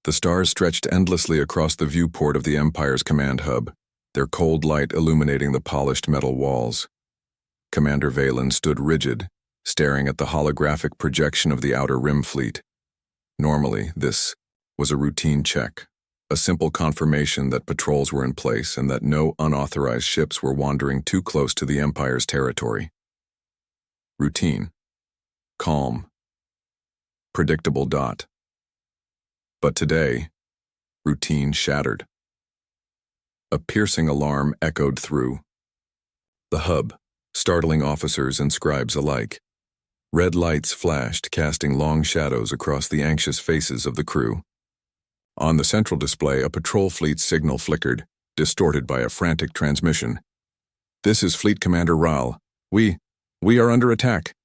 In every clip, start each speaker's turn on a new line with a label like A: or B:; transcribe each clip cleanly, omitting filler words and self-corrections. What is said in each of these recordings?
A: The stars stretched endlessly across the viewport of the Empire's command hub, their cold light illuminating the polished metal walls. Commander Valen stood rigid, staring at the holographic projection of the Outer Rim fleet. Normally, this was a routine check, a simple confirmation that patrols were in place and that no unauthorized ships were wandering too close to the Empire's territory. Routine. Calm. Predictable. But today, routine shattered. A piercing alarm echoed through the hub, startling officers and scribes alike. Red lights flashed, casting long shadows across the anxious faces of the crew. On the central display, a patrol fleet signal flickered, distorted by a frantic transmission. "This is Fleet Commander Rahl. We are under attack.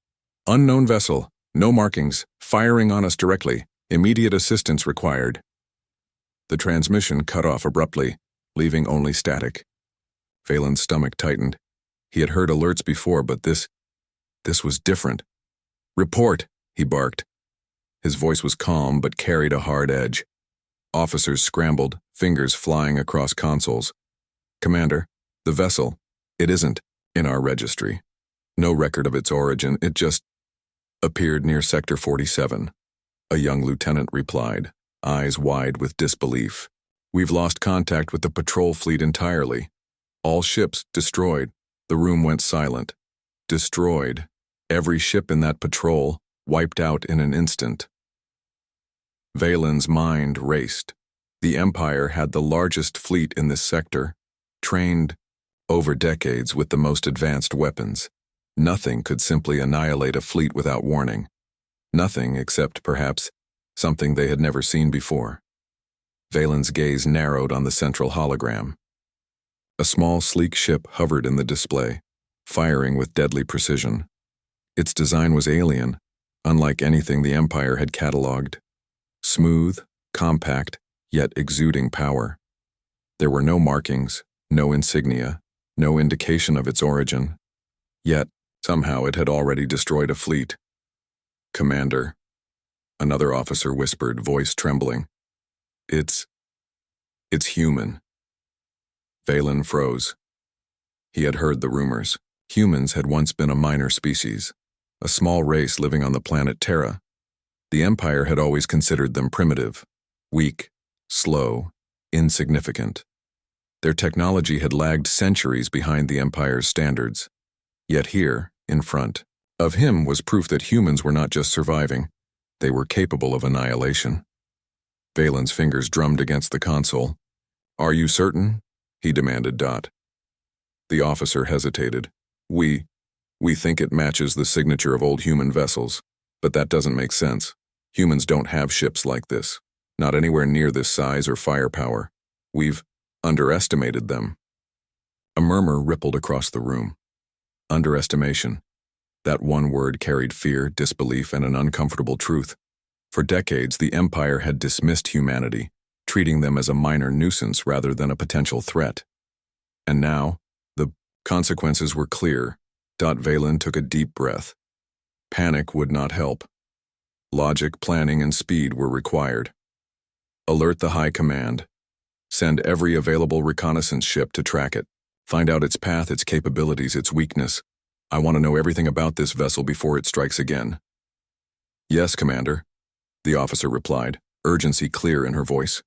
A: Unknown vessel, no markings, firing on us directly. Immediate assistance required." The transmission cut off abruptly, leaving only static. Valen's stomach tightened. He had heard alerts before, but this was different. "Report," he barked. His voice was calm but carried a hard edge. Officers scrambled, fingers flying across consoles. "Commander, the vessel, it isn't in our registry. No record of its origin, it just appeared near Sector 47. A young lieutenant replied, eyes wide with disbelief. "We've lost contact with the patrol fleet entirely. All ships destroyed." The room went silent. Destroyed. Every ship in that patrol wiped out in an instant. Valen's mind raced. The Empire had the largest fleet in this sector, trained over decades with the most advanced weapons. Nothing could simply annihilate a fleet without warning. Nothing except, perhaps, something they had never seen before. Valen's gaze narrowed on the central hologram. A small, sleek ship hovered in the display, firing with deadly precision. Its design was alien, unlike anything the Empire had catalogued. Smooth, compact, yet exuding power. There were no markings, no insignia, no indication of its origin. Yet, somehow it had already destroyed a fleet. "Commander," another officer whispered, voice trembling. It's human." Valen froze. He had heard the rumors. Humans had once been a minor species, a small race living on the planet Terra. The Empire had always considered them primitive, weak, slow, insignificant. Their technology had lagged centuries behind the Empire's standards. Yet here, in front of him, was proof that humans were not just surviving, they were capable of annihilation. Valen's fingers drummed against the console. "Are you certain?" he demanded. The officer hesitated. We think it matches the signature of old human vessels, but that doesn't make sense. Humans don't have ships like this, not anywhere near this size or firepower. We've underestimated them." A murmur rippled across the room. Underestimation. That one word carried fear, disbelief, and an uncomfortable truth. For decades, the Empire had dismissed humanity, treating them as a minor nuisance rather than a potential threat. And now, the consequences were clear. Valen took a deep breath. Panic would not help. Logic, planning, and speed were required. "Alert the High Command. Send every available reconnaissance ship to track it. Find out its path, its capabilities, its weakness. I want to know everything about this vessel before it strikes again." "Yes, Commander," the officer replied, urgency clear in her voice.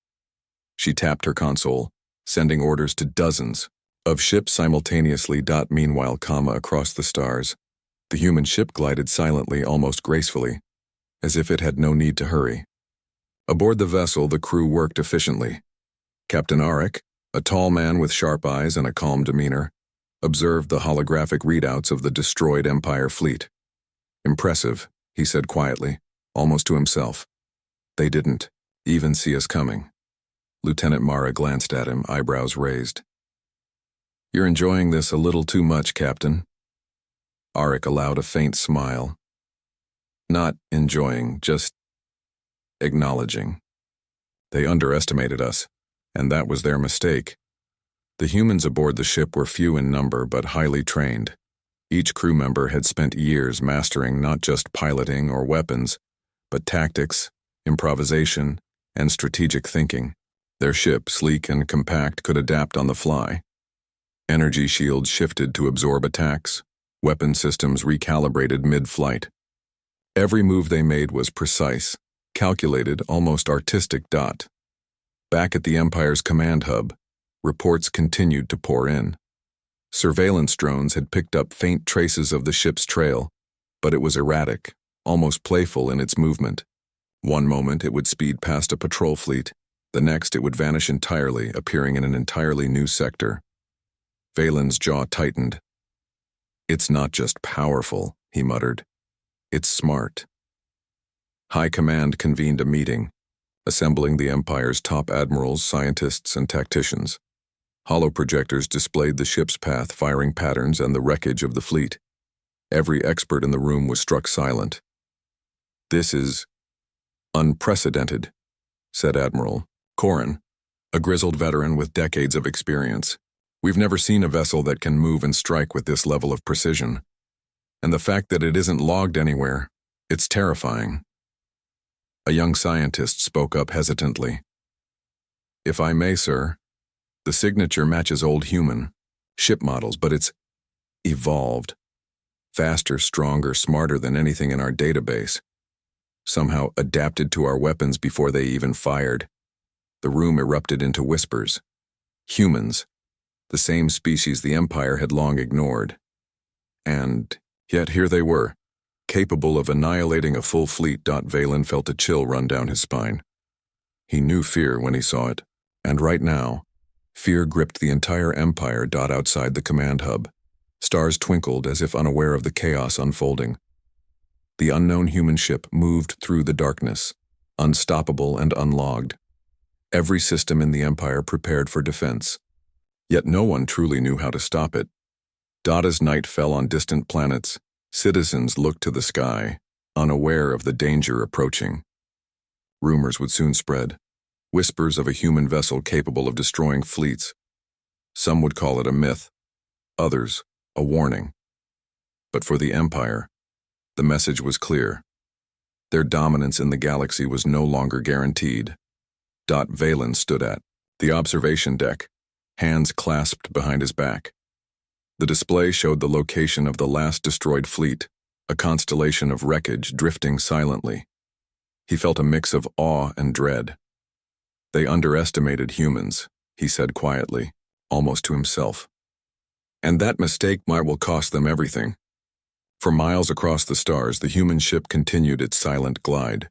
A: She tapped her console, sending orders to dozens of ships simultaneously. Meanwhile, across the stars, the human ship glided silently, almost gracefully, as if it had no need to hurry. Aboard the vessel, the crew worked efficiently. Captain Arik, a tall man with sharp eyes and a calm demeanor, observed the holographic readouts of the destroyed Empire fleet. "Impressive," he said quietly, almost to himself. "They didn't even see us coming." Lieutenant Mara glanced at him, eyebrows raised. "You're enjoying this a little too much, Captain." Arik allowed a faint smile. "Not enjoying, just acknowledging. They underestimated us, and that was their mistake. The humans aboard the ship were few in number but highly trained. Each crew member had spent years mastering not just piloting or weapons, but tactics, improvisation, and strategic thinking. Their ship, sleek and compact, could adapt on the fly. Energy shields shifted to absorb attacks. Weapon systems recalibrated mid-flight. Every move they made was precise, calculated, almost artistic. Back at the Empire's command hub, reports continued to pour in. Surveillance drones had picked up faint traces of the ship's trail, but it was erratic, almost playful in its movement. One moment it would speed past a patrol fleet, the next it would vanish entirely, appearing in an entirely new sector. Valen's jaw tightened. "It's not just powerful," he muttered. "It's smart." High Command convened a meeting, assembling the Empire's top admirals, scientists, and tacticians. Holoprojectors displayed the ship's path, firing patterns, and the wreckage of the fleet. Every expert in the room was struck silent. "This is unprecedented," said Admiral Corrin, a grizzled veteran with decades of experience. "We've never seen a vessel that can move and strike with this level of precision. And the fact that it isn't logged anywhere, it's terrifying." A young scientist spoke up hesitantly. "If I may, sir, the signature matches old human ship models, but it's evolved. Faster, stronger, smarter than anything in our database. Somehow adapted to our weapons before they even fired." The room erupted into whispers. Humans, the same species the Empire had long ignored. And yet here they were, capable of annihilating a full fleet. Valen felt a chill run down his spine. He knew fear when he saw it, and right now, fear gripped the entire Empire. Outside the command hub, stars twinkled as if unaware of the chaos unfolding. The unknown human ship moved through the darkness, unstoppable and unlogged. Every system in the Empire prepared for defense. Yet no one truly knew how to stop it. As night fell on distant planets, citizens looked to the sky, unaware of the danger approaching. Rumors would soon spread, whispers of a human vessel capable of destroying fleets. Some would call it a myth, others a warning. But for the Empire, the message was clear. Their dominance in the galaxy was no longer guaranteed. Valen stood at the observation deck, hands clasped behind his back. The display showed the location of the last destroyed fleet, a constellation of wreckage drifting silently. He felt a mix of awe and dread. "They underestimated humans," he said quietly, almost to himself. "And that mistake will cost them everything." For miles across the stars, the human ship continued its silent glide,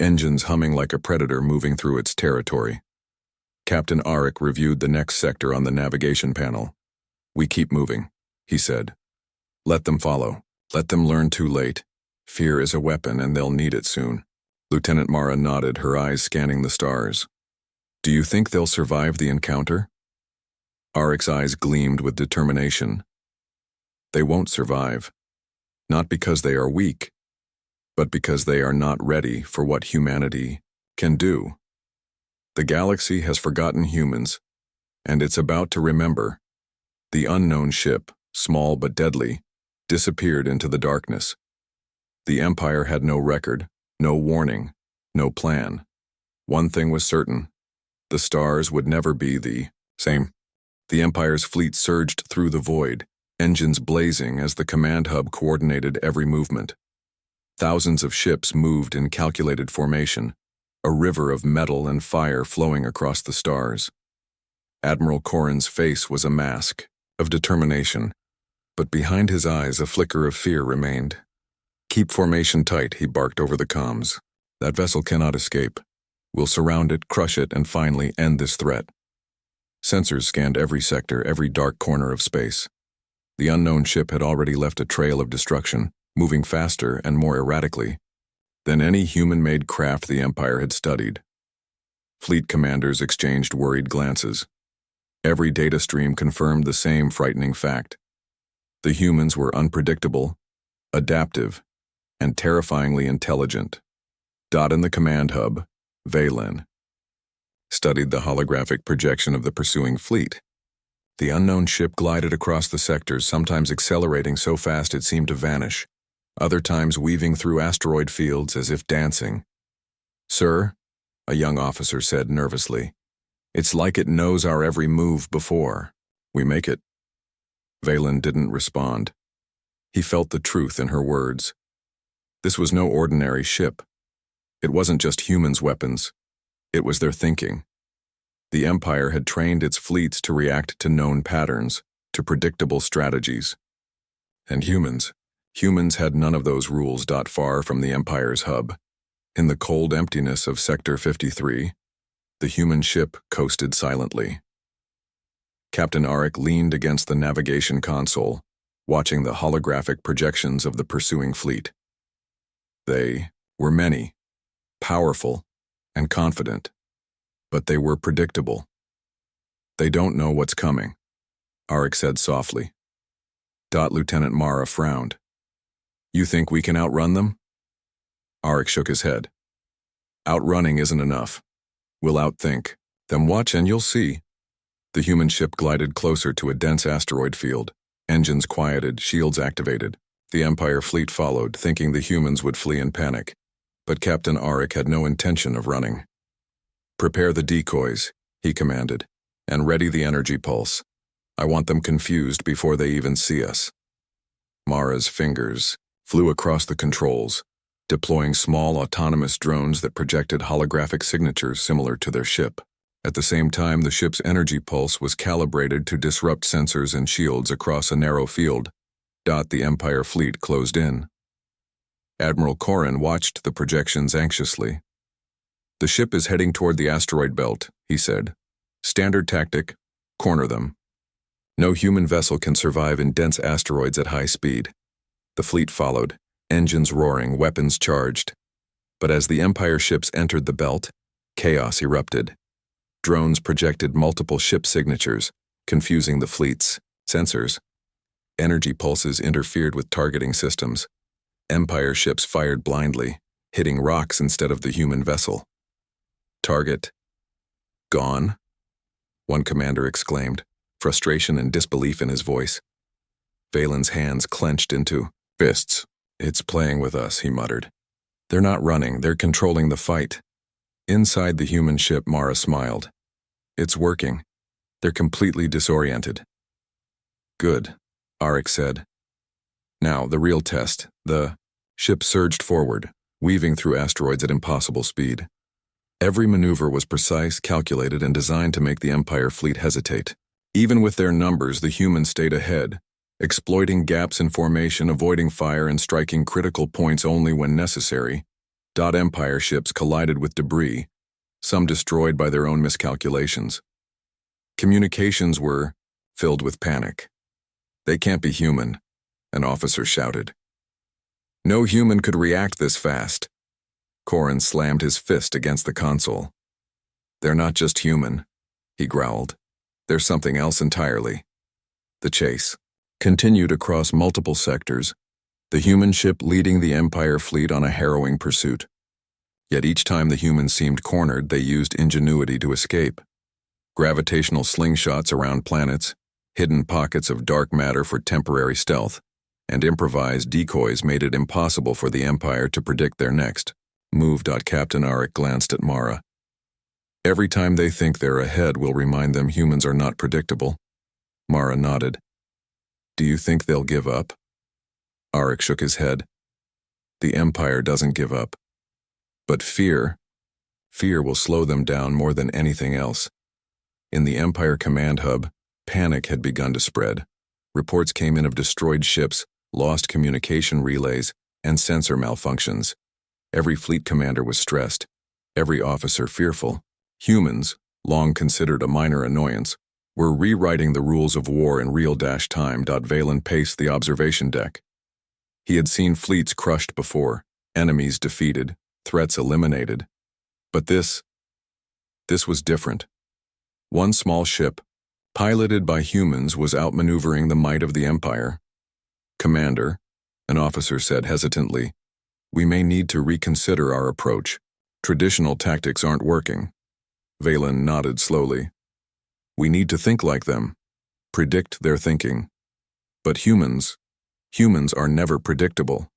A: engines humming like a predator moving through its territory. Captain Arik reviewed the next sector on the navigation panel. "We keep moving," he said. "Let them follow. Let them learn too late. Fear is a weapon and they'll need it soon." Lieutenant Mara nodded, her eyes scanning the stars. "Do you think they'll survive the encounter?" Arik's eyes gleamed with determination. "They won't survive. Not because they are weak, but because they are not ready for what humanity can do. The galaxy has forgotten humans, and it's about to remember." The unknown ship, small but deadly, disappeared into the darkness. The Empire had no record, no warning, no plan. One thing was certain: the stars would never be the same. The Empire's fleet surged through the void, engines blazing as the command hub coordinated every movement. Thousands of ships moved in calculated formation, a river of metal and fire flowing across the stars. Admiral Corrin's face was a mask of determination, but behind his eyes a flicker of fear remained. "Keep formation tight," he barked over the comms. "That vessel cannot escape. We'll surround it, crush it, and finally end this threat." Sensors scanned every sector, every dark corner of space. The unknown ship had already left a trail of destruction, moving faster and more erratically than any human-made craft the Empire had studied. Fleet commanders exchanged worried glances. Every data stream confirmed the same frightening fact. The humans were unpredictable, adaptive, and terrifyingly intelligent. In the command hub, Valen studied the holographic projection of the pursuing fleet. The unknown ship glided across the sectors, sometimes accelerating so fast it seemed to vanish, other times weaving through asteroid fields as if dancing. "Sir," a young officer said nervously. It's like it knows our every move before we make it. Valen didn't respond. He felt the truth in her words. This was no ordinary ship. It wasn't just humans' weapons. It was their thinking. The Empire had trained its fleets to react to known patterns, to predictable strategies. And humans had none of those rules. Far from the Empire's hub, in the cold emptiness of Sector 53, the human ship coasted silently. Captain Arik leaned against the navigation console, watching the holographic projections of the pursuing fleet. They were many, powerful, and confident, but they were predictable. They don't know what's coming, Arik said softly. Lieutenant Mara frowned. You think we can outrun them? Arik shook his head. Outrunning isn't enough. We'll outthink. Then watch and you'll see. The human ship glided closer to a dense asteroid field. Engines quieted, shields activated. The Empire fleet followed, thinking the humans would flee in panic. But Captain Arik had no intention of running. Prepare the decoys, he commanded, and ready the energy pulse. I want them confused before they even see us. Mara's fingers flew across the controls, deploying small autonomous drones that projected holographic signatures similar to their ship. At the same time, the ship's energy pulse was calibrated to disrupt sensors and shields across a narrow field. The Empire fleet closed in. Admiral Corrin watched the projections anxiously. The ship is heading toward the asteroid belt, he said. Standard tactic, corner them. No human vessel can survive in dense asteroids at high speed. The fleet followed, engines roaring, weapons charged. But as the Empire ships entered the belt, chaos erupted. Drones projected multiple ship signatures, confusing the fleet's sensors. Energy pulses interfered with targeting systems. Empire ships fired blindly, hitting rocks instead of the human vessel. Target gone? One commander exclaimed, frustration and disbelief in his voice. Valen's hands clenched into fists. It's playing with us, he muttered. They're not running, they're controlling the fight. Inside the human ship, Mara smiled. It's working. They're completely disoriented. Good, Arik said. Now, the real test. The ship surged forward, weaving through asteroids at impossible speed. Every maneuver was precise, calculated, and designed to make the Empire fleet hesitate. Even with their numbers, the humans stayed ahead, exploiting gaps in formation, avoiding fire, and striking critical points only when necessary. Empire ships collided with debris, some destroyed by their own miscalculations. Communications were filled with panic. They can't be human, an officer shouted. No human could react this fast. Corrin slammed his fist against the console. They're not just human, he growled. They're something else entirely. The chase continued across multiple sectors, the human ship leading the Empire fleet on a harrowing pursuit. Yet each time the humans seemed cornered, they used ingenuity to escape. Gravitational slingshots around planets, hidden pockets of dark matter for temporary stealth, and improvised decoys made it impossible for the Empire to predict their next move. Captain Arik glanced at Mara. Every time they think they're ahead, we'll remind them humans are not predictable. Mara nodded. Do you think they'll give up? Arik shook his head. The Empire doesn't give up. But fear will slow them down more than anything else. In the Empire command hub, panic had begun to spread. Reports came in of destroyed ships, lost communication relays, and sensor malfunctions. Every fleet commander was stressed, every officer fearful. Humans, long considered a minor annoyance, were rewriting the rules of war in real-time. Valen paced the observation deck. He had seen fleets crushed before, enemies defeated, threats eliminated. But this was different. One small ship, piloted by humans, was outmaneuvering the might of the Empire. Commander, an officer said hesitantly, we may need to reconsider our approach. Traditional tactics aren't working. Valen nodded slowly. We need to think like them, predict their thinking. But humans are never predictable.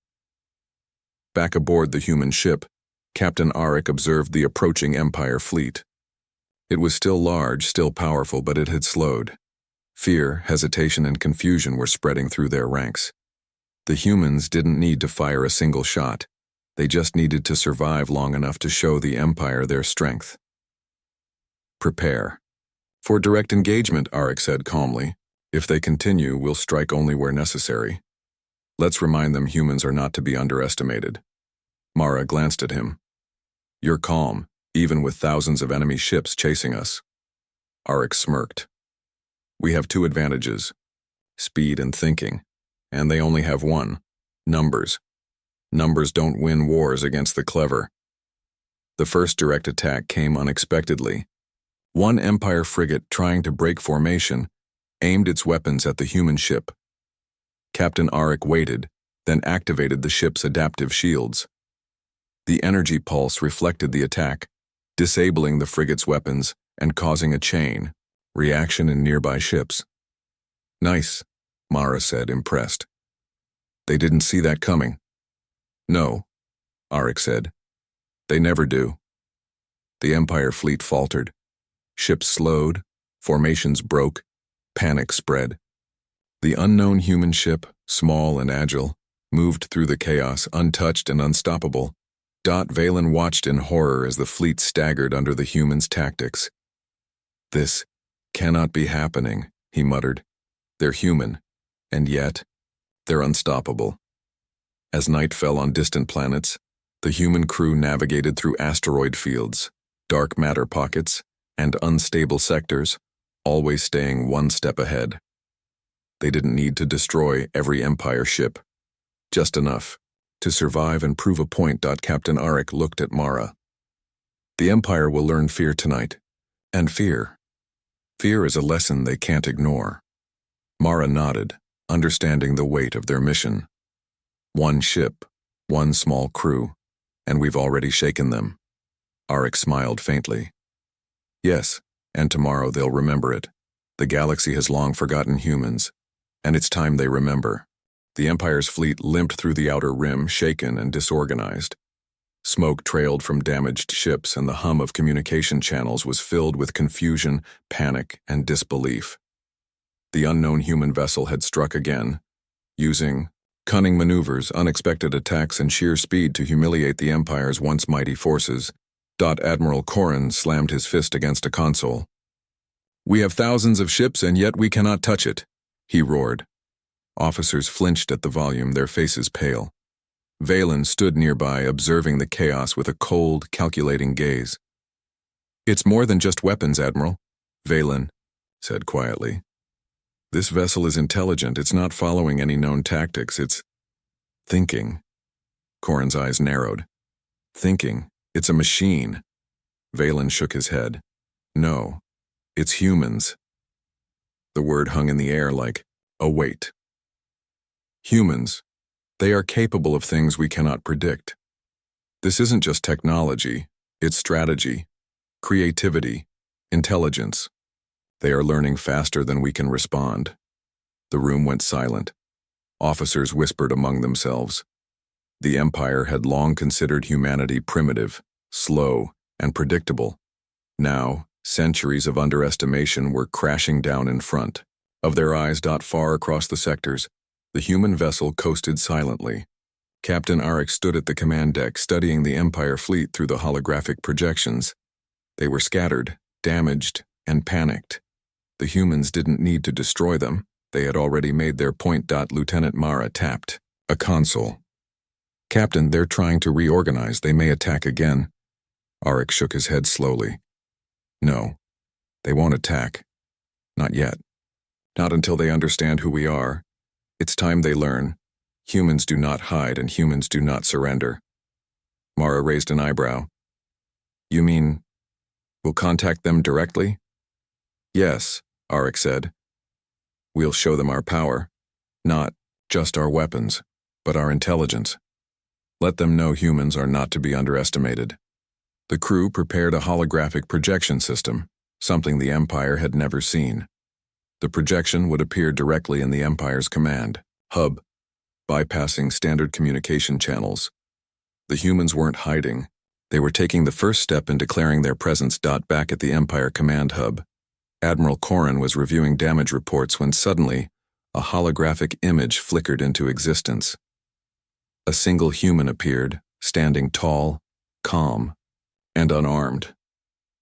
A: Back aboard the human ship, Captain Arik observed the approaching Empire fleet. It was still large, still powerful, but it had slowed. Fear, hesitation, and confusion were spreading through their ranks. The humans didn't need to fire a single shot. They just needed to survive long enough to show the Empire their strength. Prepare. For direct engagement, Arik said calmly. If they continue, we'll strike only where necessary. Let's remind them humans are not to be underestimated. Mara glanced at him. You're calm, even with thousands of enemy ships chasing us. Arik smirked. We have two advantages, speed and thinking, and they only have one, numbers. Numbers don't win wars against the clever. The first direct attack came unexpectedly. One Empire frigate trying to break formation aimed its weapons at the human ship. Captain Arik waited, then activated the ship's adaptive shields. The energy pulse reflected the attack, disabling the frigate's weapons and causing a chain reaction in nearby ships. Nice, Mara said, impressed. They didn't see that coming. No, Arik said. They never do. The Empire fleet faltered. Ships slowed, formations broke, panic spread. The unknown human ship, small and agile, moved through the chaos untouched and unstoppable. Valen watched in horror as the fleet staggered under the humans' tactics. This cannot be happening, he muttered. They're human, and yet, they're unstoppable. As night fell on distant planets, the human crew navigated through asteroid fields, dark matter pockets, and unstable sectors, always staying one step ahead. They didn't need to destroy every Empire ship, just enough to survive and prove a point. Captain Arik looked at Mara. The Empire will learn fear tonight, and fear is a lesson they can't ignore. Mara nodded, understanding the weight of their mission. One ship, one small crew, and we've already shaken them. Arik smiled faintly. Yes, and tomorrow they'll remember it. The galaxy has long forgotten humans, and it's time they remember. The Empire's fleet limped through the outer rim, shaken and disorganized. Smoke trailed from damaged ships, and the hum of communication channels was filled with confusion, panic, and disbelief. The unknown human vessel had struck again, using cunning maneuvers, unexpected attacks, and sheer speed to humiliate the Empire's once mighty forces. Admiral Corrin slammed his fist against a console. We have thousands of ships, and yet we cannot touch it, he roared. Officers flinched at the volume, their faces pale. Valen stood nearby, observing the chaos with a cold, calculating gaze. It's more than just weapons, Admiral, Valen said quietly. This vessel is intelligent. It's not following any known tactics. It's thinking. Corrin's eyes narrowed. Thinking. It's a machine. Valen shook his head. No, it's humans. The word hung in the air like a weight. Humans. They are capable of things we cannot predict. This isn't just technology, it's strategy, creativity, intelligence. They are learning faster than we can respond. The room went silent. Officers whispered among themselves. The Empire had long considered humanity primitive, slow, and predictable. Now, centuries of underestimation were crashing down in front of their eyes. Far across the sectors, the human vessel coasted silently. Captain Arik stood at the command deck, studying the Empire fleet through the holographic projections. They were scattered, damaged, and panicked. The humans didn't need to destroy them. They had already made their point. Lieutenant Mara tapped a console. Captain, they're trying to reorganize. They may attack again. Arik shook his head slowly. No, they won't attack. Not yet. Not until they understand who we are. It's time they learn. Humans do not hide and humans do not surrender. Mara raised an eyebrow. You mean, we'll contact them directly? Yes, Arik said. We'll show them our power. Not just our weapons, but our intelligence. Let them know humans are not to be underestimated. The crew prepared a holographic projection system, something the Empire had never seen. The projection would appear directly in the Empire's command hub, bypassing standard communication channels. The humans weren't hiding. They were taking the first step in declaring their presence. Back at the Empire Command Hub, Admiral Corrin was reviewing damage reports when suddenly a holographic image flickered into existence. A single human appeared, standing tall, calm, and unarmed.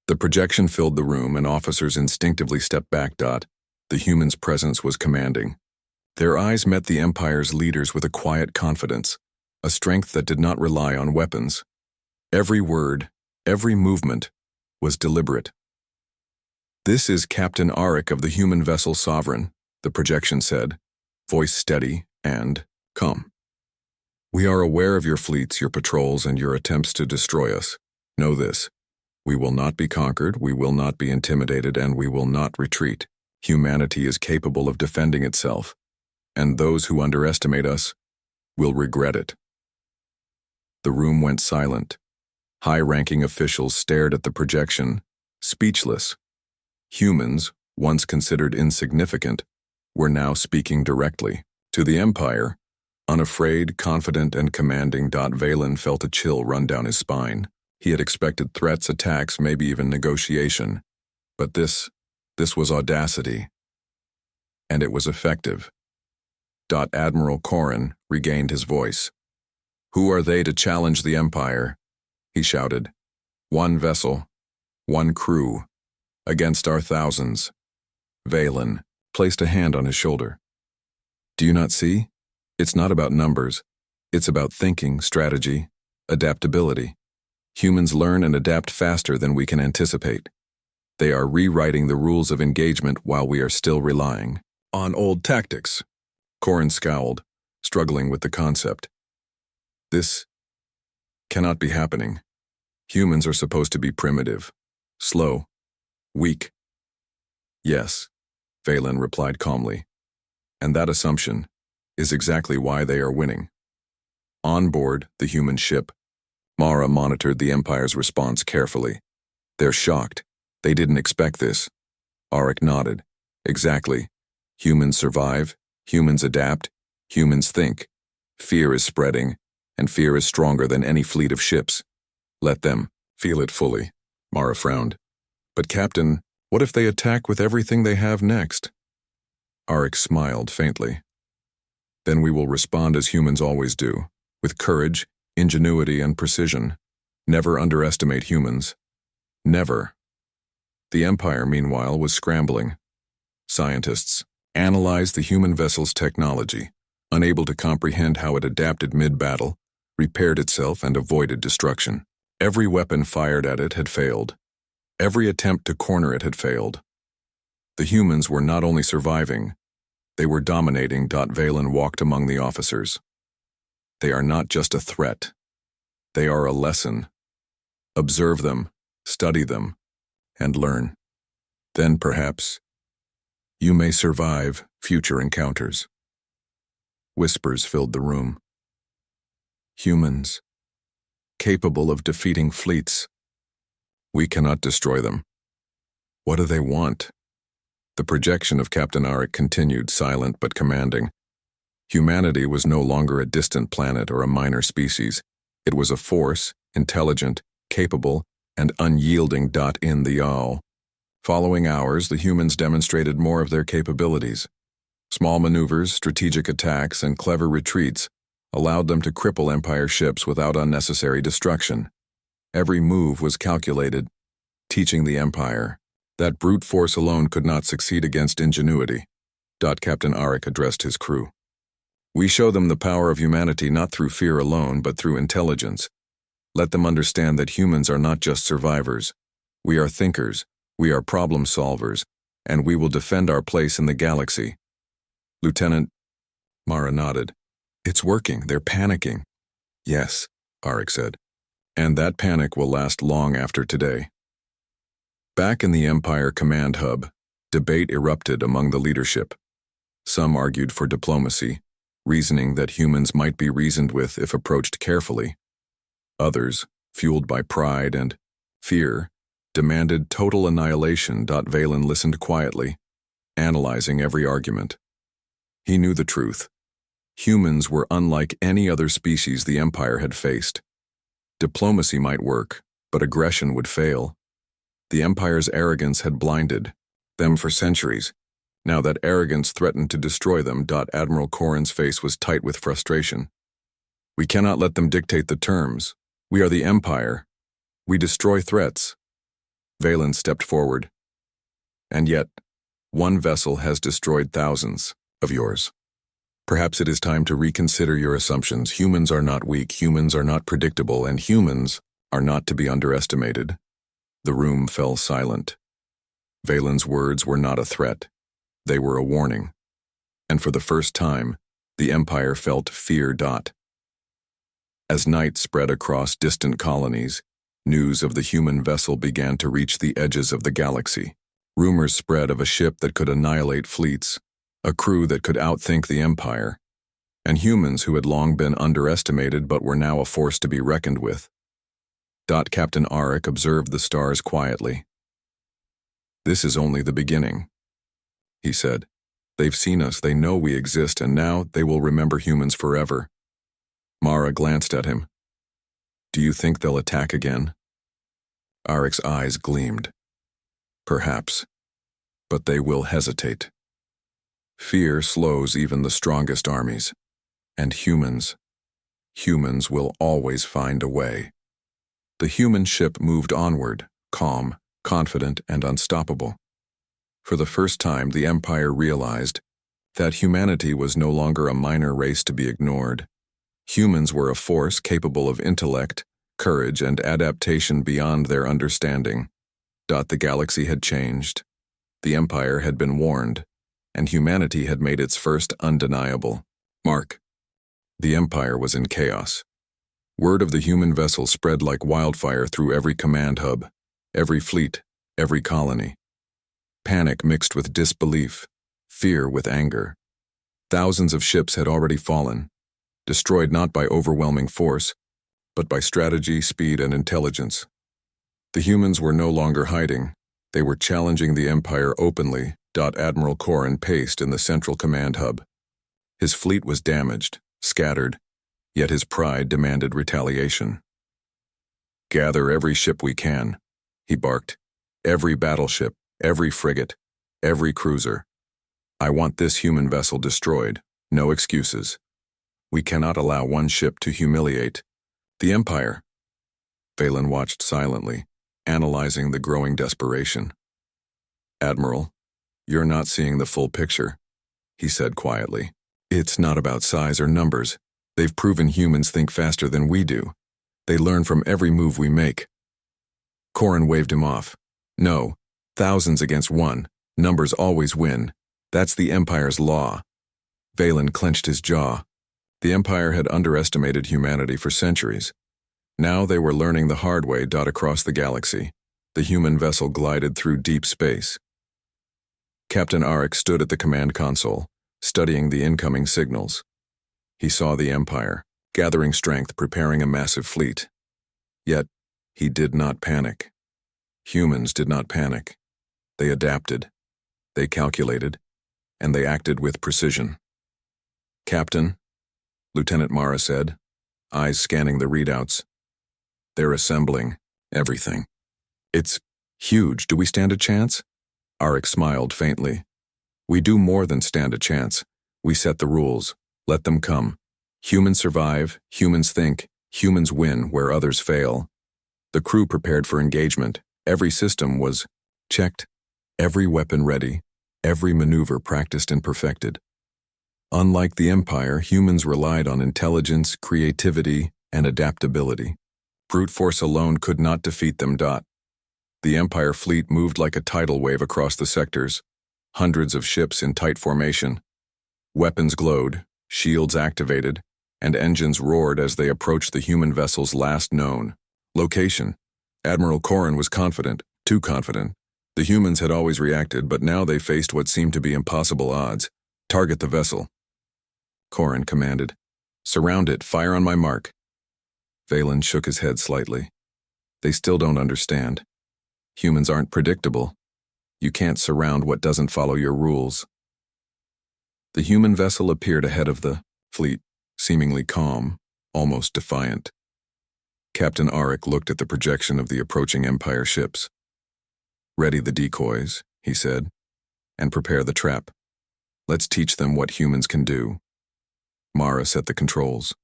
A: The projection filled the room, and officers instinctively stepped back. The human's presence was commanding. Their eyes met the Empire's leaders with a quiet confidence, a strength that did not rely on weapons. Every word, every movement, was deliberate. "This is Captain Arik of the human vessel Sovereign," the projection said, voice steady and calm. "We are aware of your fleets, your patrols, and your attempts to destroy us. Know this: we will not be conquered, we will not be intimidated, and we will not retreat. Humanity is capable of defending itself, and those who underestimate us will regret it." The room went silent. High-ranking officials stared at the projection, speechless. Humans, once considered insignificant, were now speaking directly to the Empire. Unafraid, confident, and commanding. Valen felt a chill run down his spine. He had expected threats, attacks, maybe even negotiation. But this was audacity. And it was effective. Admiral Corrin regained his voice. "Who are they to challenge the Empire?" he shouted. "One vessel, one crew, against our thousands." Valen placed a hand on his shoulder. "Do you not see? It's not about numbers. It's about thinking, strategy, adaptability. Humans learn and adapt faster than we can anticipate. They are rewriting the rules of engagement while we are still relying on old tactics." Corrin scowled, struggling with the concept. "This cannot be happening. Humans are supposed to be primitive, slow, weak." "Yes," Valen replied calmly. "And that assumption is exactly why they are winning." On board the human ship, Mara monitored the Empire's response carefully. "They're shocked. They didn't expect this." Arik nodded. "Exactly. Humans survive, humans adapt, humans think. Fear is spreading, and fear is stronger than any fleet of ships. Let them feel it fully." Mara frowned. "But Captain, what if they attack with everything they have next?" Arik smiled faintly. "Then we will respond as humans always do, with courage, ingenuity, and precision. Never underestimate humans. Never." The Empire, meanwhile, was scrambling. Scientists analyzed the human vessel's technology, unable to comprehend how it adapted mid-battle, repaired itself, and avoided destruction. Every weapon fired at it had failed. Every attempt to corner it had failed. The humans were not only surviving, they were dominating. Valen walked among the officers. "They are not just a threat. They are a lesson. Observe them, study them, and learn. Then perhaps you may survive future encounters." Whispers filled the room. "Humans, capable of defeating fleets. We cannot destroy them. What do they want?" The projection of Captain Arik continued, silent but commanding. Humanity was no longer a distant planet or a minor species. It was a force, intelligent, capable, and unyielding. In the Yaal. Following hours, the humans demonstrated more of their capabilities. Small maneuvers, strategic attacks, and clever retreats allowed them to cripple Empire ships without unnecessary destruction. Every move was calculated, teaching the Empire that brute force alone could not succeed against ingenuity. Captain Arik addressed his crew. "We show them the power of humanity not through fear alone, but through intelligence. Let them understand that humans are not just survivors. We are thinkers, we are problem solvers, and we will defend our place in the galaxy." "Lieutenant," Mara nodded. "It's working, they're panicking." "Yes," Arik said, "and that panic will last long after today." Back in the Empire Command Hub, debate erupted among the leadership. Some argued for diplomacy, reasoning that humans might be reasoned with if approached carefully. Others, fueled by pride and fear, demanded total annihilation. Valen listened quietly, analyzing every argument. He knew the truth. Humans were unlike any other species the Empire had faced. Diplomacy might work, but aggression would fail. The Empire's arrogance had blinded them for centuries. Now that arrogance threatened to destroy them. Admiral Corrin's face was tight with frustration. We cannot let them dictate the terms. We are the Empire. We destroy threats. Valen stepped forward. And yet, one vessel has destroyed thousands of yours. Perhaps it is time to reconsider your assumptions. Humans are not weak, humans are not predictable, and humans are not to be underestimated. The room fell silent. Valen's words were not a threat. They were a warning. And for the first time, the Empire felt fear. As night spread across distant colonies, news of the human vessel began to reach the edges of the galaxy. Rumors spread of a ship that could annihilate fleets, a crew that could outthink the Empire, and humans who had long been underestimated but were now a force to be reckoned with. Captain Arik observed the stars quietly. This is only the beginning, he said. They've seen us, they know we exist, and now they will remember humans forever. Mara glanced at him. Do you think they'll attack again? Arik's eyes gleamed. Perhaps, but they will hesitate. Fear slows even the strongest armies, and humans will always find a way. The human ship moved onward, calm, confident, and unstoppable. For the first time, the Empire realized that humanity was no longer a minor race to be ignored. Humans were a force capable of intellect, courage, and adaptation beyond their understanding. The galaxy had changed. The Empire had been warned, and humanity had made its first undeniable mark. The Empire was in chaos. Word of the human vessel spread like wildfire through every command hub, every fleet, every colony. Panic mixed with disbelief, fear with anger. Thousands of ships had already fallen, destroyed not by overwhelming force, but by strategy, speed, and intelligence. The humans were no longer hiding. They were challenging the Empire openly. Admiral Corrin paced in the central command hub. His fleet was damaged, scattered, yet his pride demanded retaliation. Gather every ship we can, he barked. Every battleship, every frigate, every cruiser. I want this human vessel destroyed. No excuses. We cannot allow one ship to humiliate the Empire. Valen watched silently, analyzing the growing desperation. Admiral, you're not seeing the full picture, he said quietly. It's not about size or numbers. They've proven humans think faster than we do. They learn from every move we make. Corrin waved him off. No, thousands against one. Numbers always win. That's the Empire's law. Valen clenched his jaw. The Empire had underestimated humanity for centuries. Now they were learning the hard way. Across the galaxy, the human vessel glided through deep space. Captain Arik stood at the command console, studying the incoming signals. He saw the Empire, gathering strength, preparing a massive fleet. Yet, he did not panic. Humans did not panic. They adapted, they calculated, and they acted with precision. Captain, Lieutenant Mara said, eyes scanning the readouts. They're assembling everything. It's huge. Do we stand a chance? Arik smiled faintly. We do more than stand a chance. We set the rules. Let them come. Humans survive, humans think, humans win where others fail. The crew prepared for engagement. Every system was checked, every weapon ready, every maneuver practiced and perfected. Unlike the Empire, humans relied on intelligence, creativity, and adaptability. Brute force alone could not defeat them. The Empire fleet moved like a tidal wave across the sectors, hundreds of ships in tight formation. Weapons glowed, shields activated, and engines roared as they approached the human vessel's last known location. Admiral Corrin was confident, too confident. The humans had always reacted, but now they faced what seemed to be impossible odds. Target the vessel. Corrin commanded. Surround it, fire on my mark. Valen shook his head slightly. They still don't understand. Humans aren't predictable. You can't surround what doesn't follow your rules. The human vessel appeared ahead of the fleet, seemingly calm, almost defiant. Captain Arik looked at the projection of the approaching Empire ships. "Ready the decoys," he said, "and prepare the trap. Let's teach them what humans can do." Mara set the controls.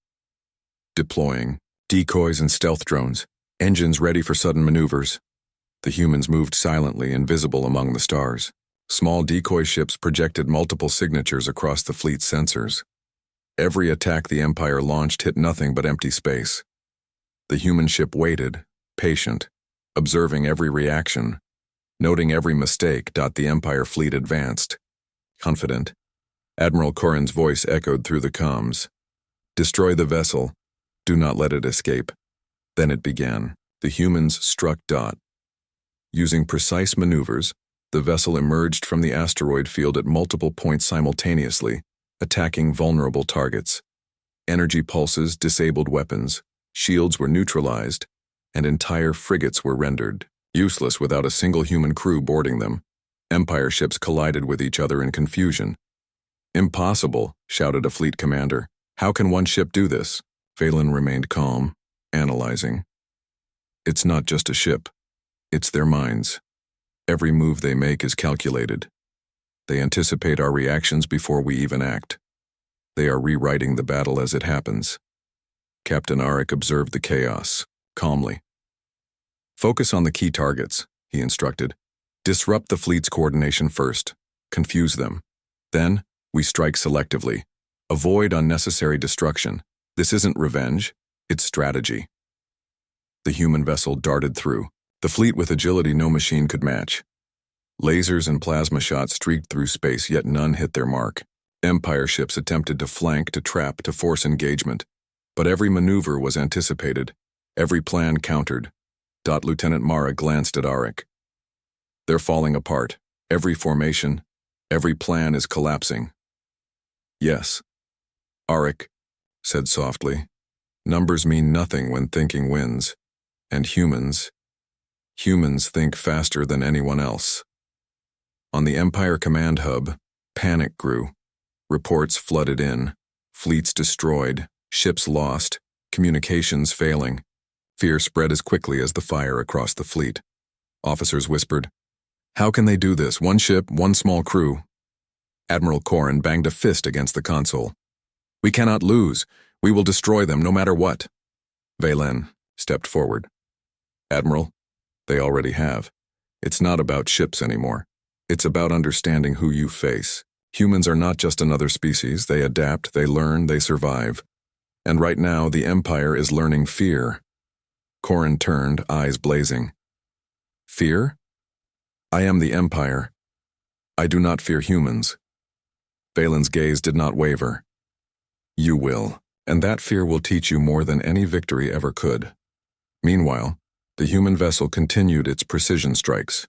A: Deploying. Decoys and stealth drones. Engines ready for sudden maneuvers. The humans moved silently, invisible among the stars. Small decoy ships projected multiple signatures across the fleet's sensors. Every attack the Empire launched hit nothing but empty space. The human ship waited, patient, observing every reaction. Noting every mistake, the Empire fleet advanced. Confident. Admiral Corrin's voice echoed through the comms. "Destroy the vessel. Do not let it escape." Then it began. The humans struck Dot. Using precise maneuvers, the vessel emerged from the asteroid field at multiple points simultaneously, attacking vulnerable targets. Energy pulses disabled weapons, shields were neutralized, and entire frigates were rendered useless without a single human crew boarding them. Empire ships collided with each other in confusion. "Impossible," shouted a fleet commander. "How can one ship do this?" Valen remained calm, analyzing. "It's not just a ship. It's their minds. Every move they make is calculated. They anticipate our reactions before we even act. They are rewriting the battle as it happens." Captain Arik observed the chaos, calmly. "Focus on the key targets," he instructed. "Disrupt the fleet's coordination first. Confuse them. Then, we strike selectively. Avoid unnecessary destruction. This isn't revenge, it's strategy." The human vessel darted through, the fleet with agility no machine could match. Lasers and plasma shots streaked through space, yet none hit their mark. Empire ships attempted to flank, to trap, to force engagement. But every maneuver was anticipated, every plan countered. Lieutenant Mara glanced at Arik. "They're falling apart. Every formation, every plan is collapsing." "Yes," Arik said softly. "Numbers mean nothing when thinking wins. And humans think faster than anyone else." On the Empire command hub, panic grew. Reports flooded in. Fleets destroyed, ships lost, communications failing. Fear spread as quickly as the fire across the fleet. Officers whispered, "How can they do this? One ship, one small crew." Admiral Corrin banged a fist against the console. "We cannot lose. We will destroy them no matter what." Valen stepped forward. "Admiral, they already have. It's not about ships anymore. It's about understanding who you face. Humans are not just another species. They adapt, they learn, they survive. And right now, the Empire is learning fear." Corrin turned, eyes blazing. "Fear? I am the Empire. I do not fear humans." Valen's gaze did not waver. "You will, and that fear will teach you more than any victory ever could." Meanwhile, the human vessel continued its precision strikes.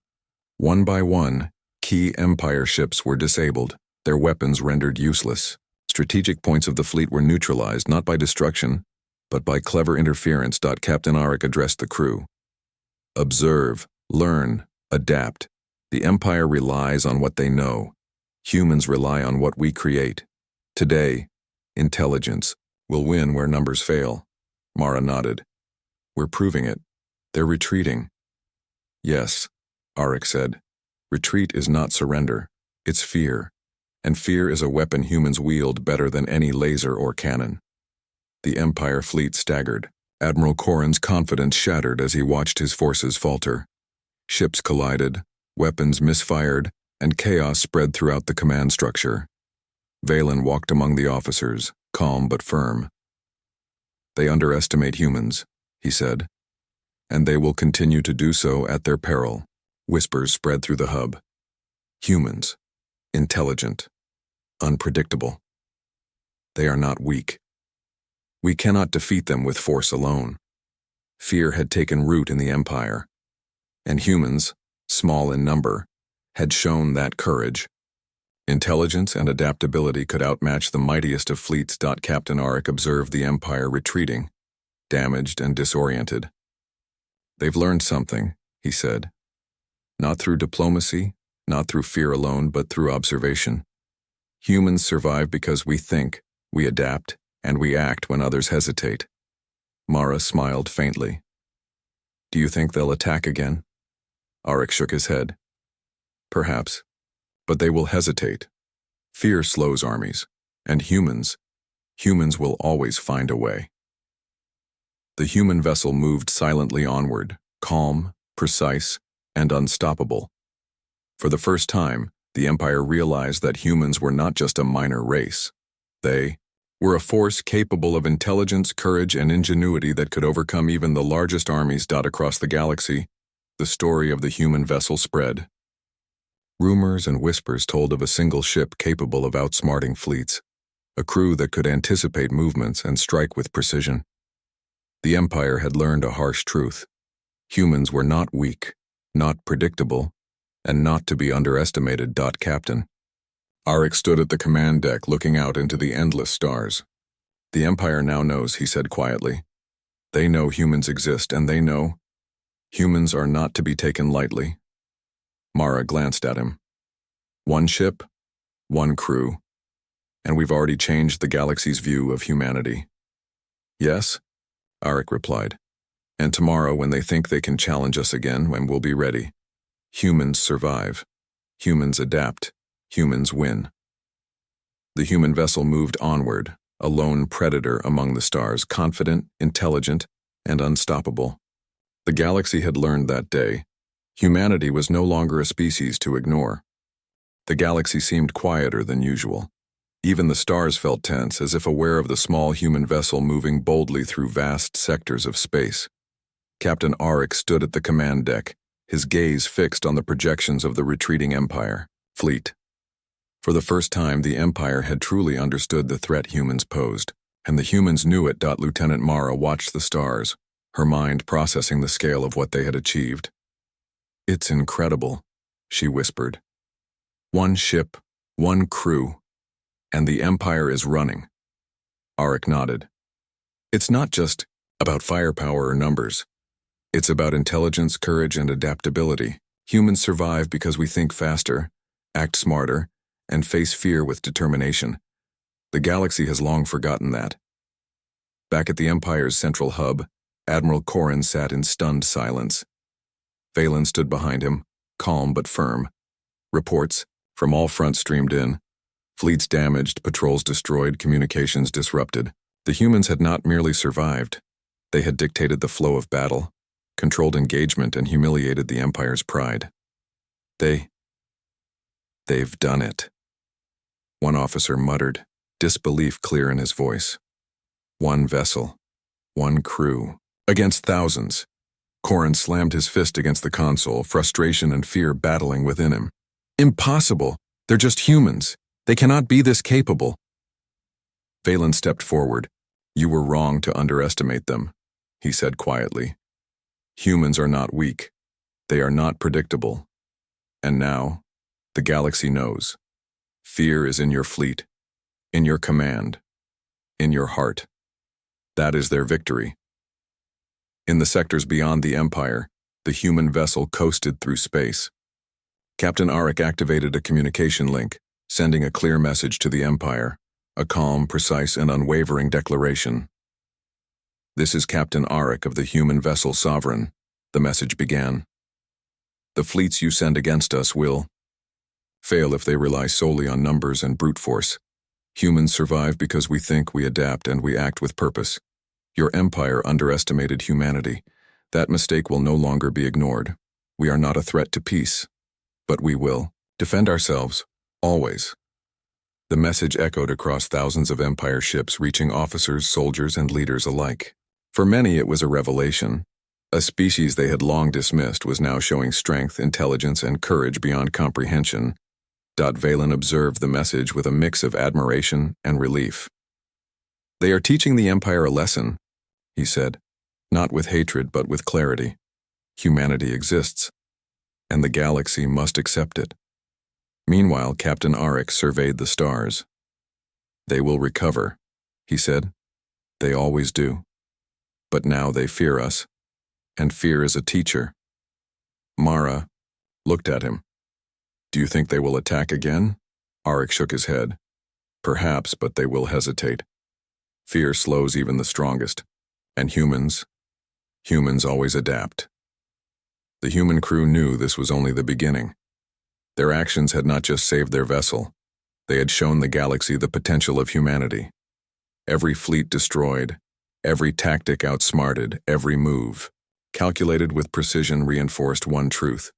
A: One by one, key Empire ships were disabled, their weapons rendered useless. Strategic points of the fleet were neutralized not by destruction, but by clever interference. Captain Arik addressed the crew. "Observe, learn, adapt. The Empire relies on what they know. Humans rely on what we create. Today, intelligence will win where numbers fail." Mara nodded. "We're proving it. They're retreating." "Yes," Arik said. "Retreat is not surrender. It's fear. And fear is a weapon humans wield better than any laser or cannon." The Empire fleet staggered. Admiral Corrin's confidence shattered as he watched his forces falter. Ships collided, weapons misfired, and chaos spread throughout the command structure. Valen walked among the officers, calm but firm. "They underestimate humans," he said. "And they will continue to do so at their peril." Whispers spread through the hub. Humans. Intelligent. Unpredictable. They are not weak. We cannot defeat them with force alone. Fear had taken root in the Empire. And humans, small in number, had shown that courage. Intelligence and adaptability could outmatch the mightiest of fleets. Captain Arik observed the Empire retreating, damaged and disoriented. "They've learned something," he said. "Not through diplomacy, not through fear alone, but through observation. Humans survive because we think, we adapt, and we act when others hesitate. Mara smiled faintly. Do you think they'll attack again? Arik shook his head. Perhaps. But they will hesitate. Fear slows armies. And humans will always find a way. The human vessel moved silently onward, calm, precise, and unstoppable. For the first time, the Empire realized that humans were not just a minor race. They were a force capable of intelligence, courage, and ingenuity that could overcome even the largest armies across the galaxy. The story of the human vessel spread. Rumors and whispers told of a single ship capable of outsmarting fleets, a crew that could anticipate movements and strike with precision. The Empire had learned a harsh truth. Humans were not weak, not predictable, and not to be underestimated. Captain. Arik stood at the command deck looking out into the endless stars. The Empire now knows, he said quietly. They know humans exist, and they know humans are not to be taken lightly. Mara glanced at him. One ship, one crew, and we've already changed the galaxy's view of humanity. Yes, Arik replied. And tomorrow, when they think they can challenge us again, when we'll be ready. Humans survive. Humans adapt. Humans win. The human vessel moved onward, a lone predator among the stars, confident, intelligent, and unstoppable. The galaxy had learned that day. Humanity was no longer a species to ignore. The galaxy seemed quieter than usual. Even the stars felt tense, as if aware of the small human vessel moving boldly through vast sectors of space. Captain Arik stood at the command deck, his gaze fixed on the projections of the retreating Empire fleet. For the first time, the Empire had truly understood the threat humans posed, and the humans knew it. Lieutenant Mara watched the stars, her mind processing the scale of what they had achieved. It's incredible, she whispered. One ship, one crew, and the Empire is running. Arik nodded. It's not just about firepower or numbers. It's about intelligence, courage, and adaptability. Humans survive because we think faster, act smarter, and face fear with determination. The galaxy has long forgotten that. Back at the Empire's central hub, Admiral Corrin sat in stunned silence. Valen stood behind him, calm but firm. Reports from all fronts streamed in. Fleets damaged, patrols destroyed, communications disrupted. The humans had not merely survived. They had dictated the flow of battle, controlled engagement, and humiliated the Empire's pride. They've done it. One officer muttered, disbelief clear in his voice. One vessel, one crew, against thousands. Corrin slammed his fist against the console, frustration and fear battling within him. Impossible! They're just humans. They cannot be this capable. Valen stepped forward. You were wrong to underestimate them, he said quietly. Humans are not weak. They are not predictable. And now, the galaxy knows. Fear is in your fleet, in your command, in your heart. That is their victory. In the sectors beyond the Empire, the human vessel coasted through space. Captain Arik activated a communication link, sending a clear message to the Empire, a calm, precise, and unwavering declaration. This is Captain Arik of the human vessel Sovereign, the message began. The fleets you send against us will fail if they rely solely on numbers and brute force. Humans survive because we think, we adapt, and we act with purpose. Your Empire underestimated humanity. That mistake will no longer be ignored. We are not a threat to peace, but we will defend ourselves, always. The message echoed across thousands of Empire ships, reaching officers, soldiers, and leaders alike. For many, it was a revelation. A species they had long dismissed was now showing strength, intelligence, and courage beyond comprehension. Valen observed the message with a mix of admiration and relief. They are teaching the Empire a lesson, he said, not with hatred but with clarity. Humanity exists, and the galaxy must accept it. Meanwhile, Captain Arik surveyed the stars. They will recover, he said. They always do. But now they fear us, and fear is a teacher. Mara looked at him. Do you think they will attack again? Arik shook his head. Perhaps, but they will hesitate. Fear slows even the strongest. And humans always adapt. The human crew knew this was only the beginning. Their actions had not just saved their vessel, they had shown the galaxy the potential of humanity. Every fleet destroyed, every tactic outsmarted, every move, calculated with precision, reinforced one truth.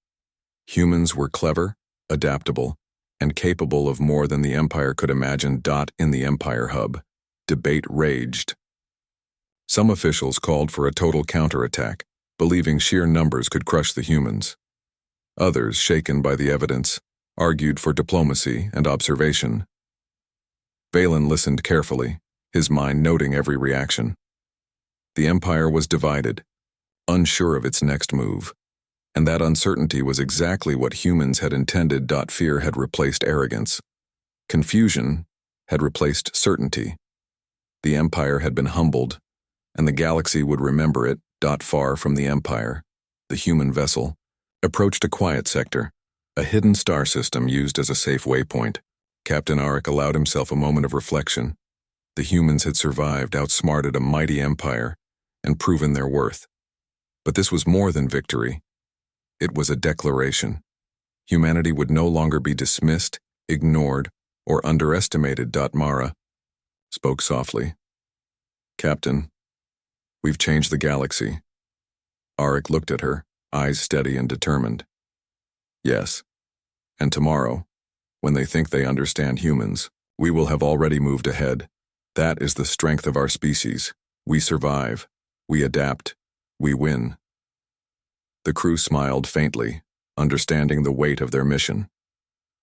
A: Humans were clever, adaptable, and capable of more than the Empire could imagine. In the Empire hub, debate raged. Some officials called for a total counterattack, believing sheer numbers could crush the humans. Others, shaken by the evidence, argued for diplomacy and observation. Valen listened carefully, his mind noting every reaction. The Empire was divided, unsure of its next move, and that uncertainty was exactly what humans had intended. Fear had replaced arrogance. Confusion had replaced certainty. The Empire had been humbled, and the galaxy would remember it. Far from the Empire, the human vessel approached a quiet sector, a hidden star system used as a safe waypoint. Captain Arik allowed himself a moment of reflection. The humans had survived, outsmarted a mighty empire, and proven their worth. But this was more than victory. It was a declaration. Humanity would no longer be dismissed, ignored, or underestimated. Mara spoke softly. Captain, we've changed the galaxy. Arik looked at her, eyes steady and determined. Yes, and tomorrow, when they think they understand humans, we will have already moved ahead. That is the strength of our species. We survive, we adapt, we win. The crew smiled faintly, understanding the weight of their mission.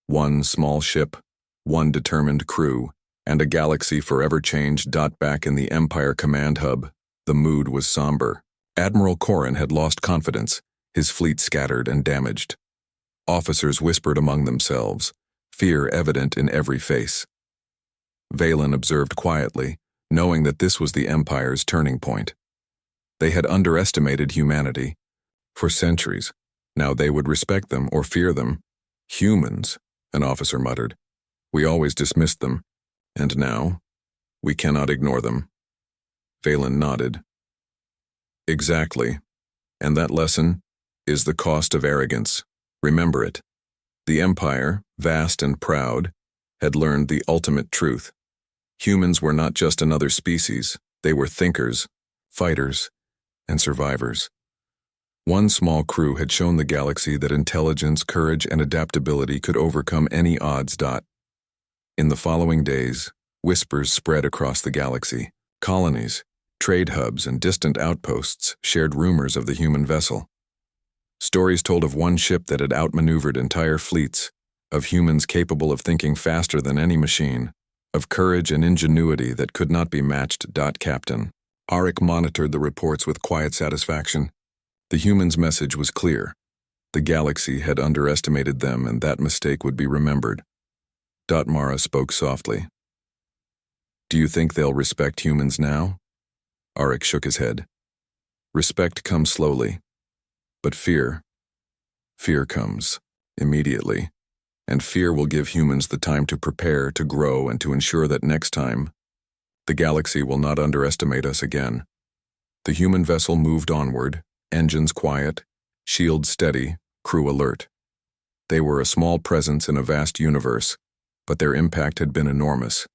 A: One small ship, one determined crew, and a galaxy forever changed. Back in the Empire command hub, the mood was somber. Admiral Corrin had lost confidence, his fleet scattered and damaged. Officers whispered among themselves, fear evident in every face. Valen observed quietly, knowing that this was the Empire's turning point. They had underestimated humanity. For centuries, now they would respect them or fear them. Humans, an officer muttered. We always dismissed them, and now, we cannot ignore them. Valen nodded. Exactly, and that lesson is the cost of arrogance. Remember it. The Empire, vast and proud, had learned the ultimate truth. Humans were not just another species, they were thinkers, fighters, and survivors. One small crew had shown the galaxy that intelligence, courage, and adaptability could overcome any odds. In the following days, whispers spread across the galaxy. Colonies, trade hubs, and distant outposts shared rumors of the human vessel. Stories told of one ship that had outmaneuvered entire fleets, of humans capable of thinking faster than any machine, of courage and ingenuity that could not be matched. Captain Arik monitored the reports with quiet satisfaction. The humans' message was clear. The galaxy had underestimated them, and that mistake would be remembered. Mara spoke softly. Do you think they'll respect humans now? Arik shook his head. Respect comes slowly, but fear comes immediately, and fear will give humans the time to prepare, to grow, and to ensure that next time, the galaxy will not underestimate us again. The human vessel moved onward, engines quiet, shields steady, crew alert. They were a small presence in a vast universe, but their impact had been enormous.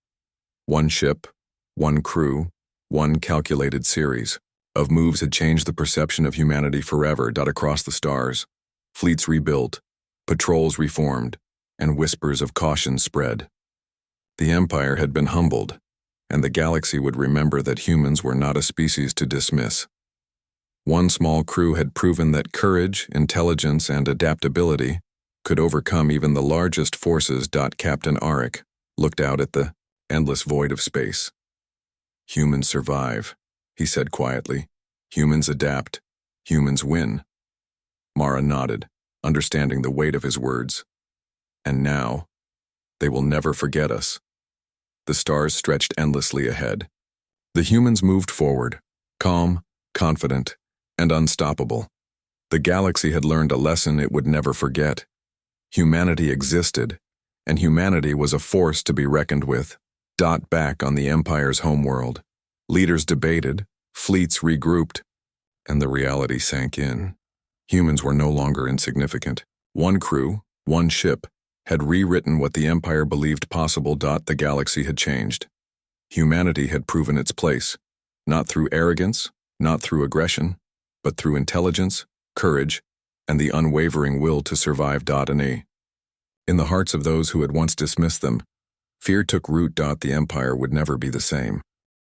A: One ship, one crew, one calculated series of moves had changed the perception of humanity forever. Across the stars, fleets rebuilt, patrols reformed, and whispers of caution spread. The Empire had been humbled, and the galaxy would remember that humans were not a species to dismiss. One small crew had proven that courage, intelligence, and adaptability could overcome even the largest forces. Captain Arik looked out at the endless void of space. Humans survive, he said quietly. Humans adapt. Humans win. Mara nodded, understanding the weight of his words. And now, they will never forget us. The stars stretched endlessly ahead. The humans moved forward, calm, confident, and unstoppable. The galaxy had learned a lesson it would never forget. Humanity existed, and humanity was a force to be reckoned with. Back on the Empire's homeworld, leaders debated, Fleets regrouped, and the reality sank in. Humans were no longer insignificant. One crew, one ship, had rewritten what the Empire believed possible. The galaxy had changed. Humanity had proven its place, not through arrogance, not through aggression, but through intelligence, courage, and the unwavering will to survive. In the hearts of those who had once dismissed them, fear took root. The Empire would never be the same.